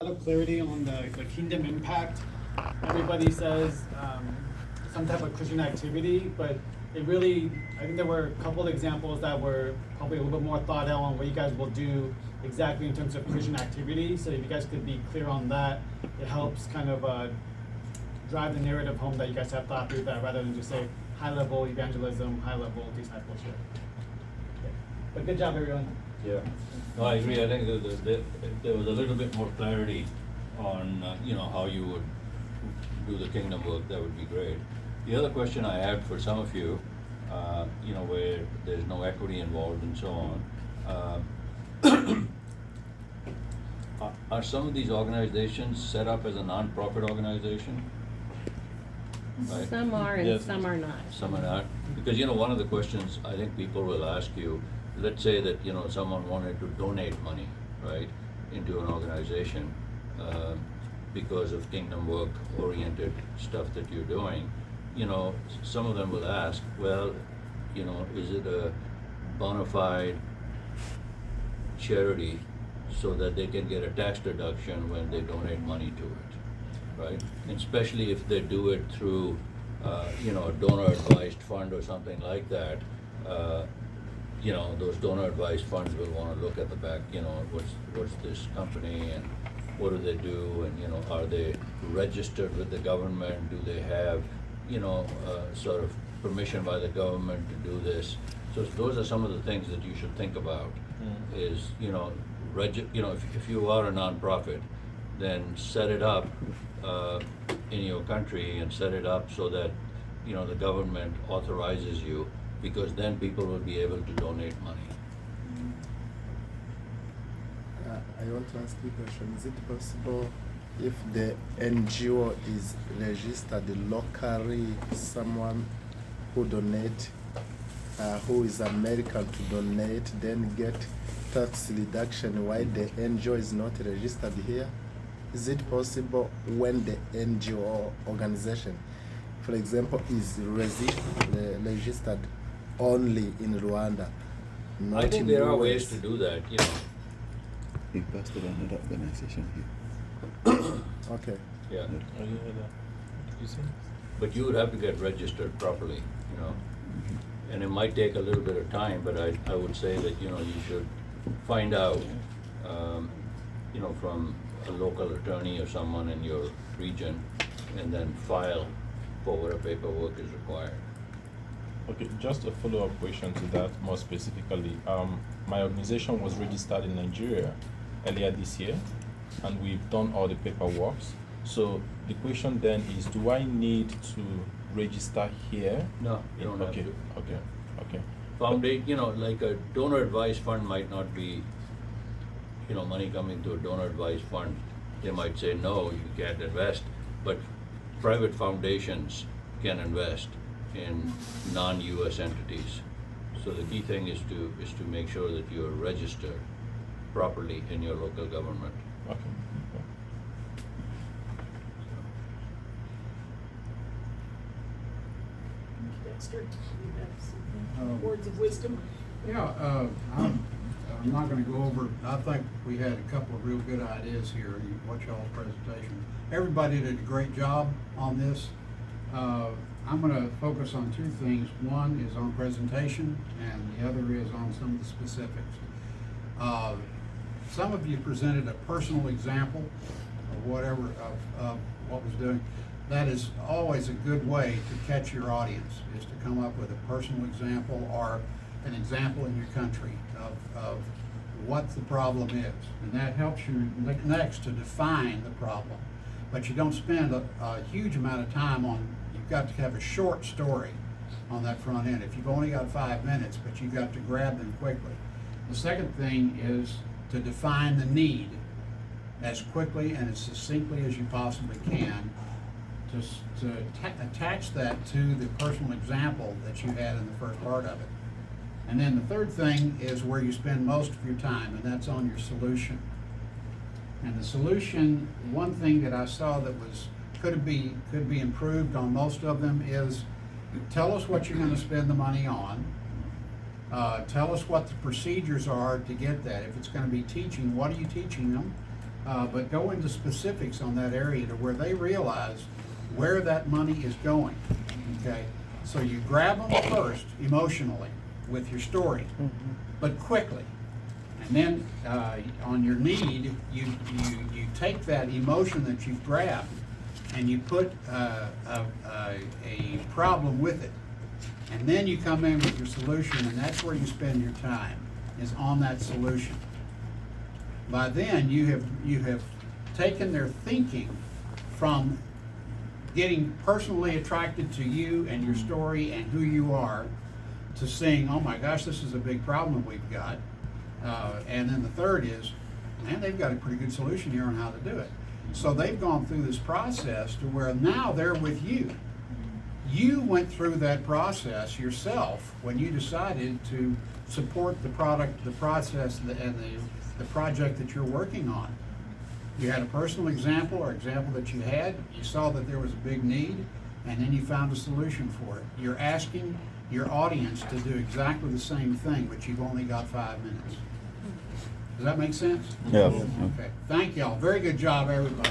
lot of clarity on the kingdom impact. Everybody says some type of Christian activity, but it really, I think there were a couple of examples that were probably a little bit more thought out on what you guys will do exactly in terms of Christian activity. So if you guys could be clear on that, it helps kind of drive the narrative home that you guys have thought through that, rather than just say high-level evangelism, high-level discipleship. Okay. But good job, everyone. Yeah, no, I agree. I think if there was a little bit more clarity on, how you would do the kingdom work, that would be great. The other question I had for some of you, where there's no equity involved and so on, are some of these organizations set up as a non-profit organization? Right? Some are and Yes. some are not. Some are not, because, one of the questions I think people will ask you, let's say that, someone wanted to donate money, right, into an organization, because of kingdom work oriented stuff that you're doing, some of them will ask, well, is it a bona fide charity so that they can get a tax deduction when they donate money to it, right? And especially if they do it through, a donor advised fund or something like that, those donor advised funds will want to look at the back, what's this company and what do they do, and, are they registered with the government? Do they have, sort of permission by the government to do this? So those are some of the things that you should think about, is, if you are a nonprofit, then set it up in your country and set it up so that, the government authorizes you, because then people will be able to donate money. I want to ask you a question. Is it possible if the NGO is registered locally, someone who donate, who is American to donate, then get tax reduction while the NGO is not registered here? Is it possible when the NGO organization, for example, is registered only in Rwanda, not I think in there are US? ways to do that, We passed another organization here. Okay. yeah. Are you heard that? What did you say? But you would have to get registered properly, and it might take a little bit of time, but I would say that, you should find out, from a local attorney or someone in your region, and then file for whatever paperwork is required. Okay, just a follow-up question to that more specifically. My organization was registered in Nigeria earlier this year, and we've done all the paperwork. So the question then is, do I need to register here? No, you don't have Okay, to. okay. Like a donor advised fund might not be, money coming to a donor advised fund. They might say, no, you can't invest, but private foundations can invest in non-US entities. So the key thing is to make sure that you are registered properly in your local government. Okay. Dexter, you have some words of wisdom? Yeah, I'm not gonna go over, I think we had a couple of real good ideas here, you watch y'all's presentation. Everybody did a great job on this. I'm gonna focus on two things. One is on presentation, and the other is on some of the specifics. Some of you presented a personal example of whatever, of what was doing. That is always a good way to catch your audience, is to come up with a personal example or an example in your country of what the problem is. And that helps you next to define the problem. But you don't spend a huge amount of time on, you've got to have a short story on that front end. If you've only got 5 minutes, but you've got to grab them quickly. The second thing is to define the need as quickly and as succinctly as you possibly can, to attach that to the personal example that you had in the first part of it. And then the third thing is where you spend most of your time, and that's on your solution. And the solution, one thing that I saw that could be improved on most of them is, tell us what you're gonna spend the money on. Tell us what the procedures are to get that. If it's gonna be teaching, what are you teaching them? but go into specifics on that area to where they realize where that money is going, okay? So you grab them first emotionally with your story, but quickly. And then on your need, you take that emotion that you've grabbed and you put a problem with it. And then you come in with your solution, and that's where you spend your time, is on that solution. By then, you have taken their thinking from getting personally attracted to you and your story and who you are, to saying, oh my gosh, this is a big problem we've got. And then the third is, man, they've got a pretty good solution here on how to do it. So they've gone through this process to where now they're with you. You went through that process yourself when you decided to support the product, the process, and the project that you're working on. You had a personal example or example that you had, you saw that there was a big need, and then you found a solution for it. You're asking your audience to do exactly the same thing, but you've only got 5 minutes. Does that make sense? Yeah. Okay, thank y'all. Very good job, everybody.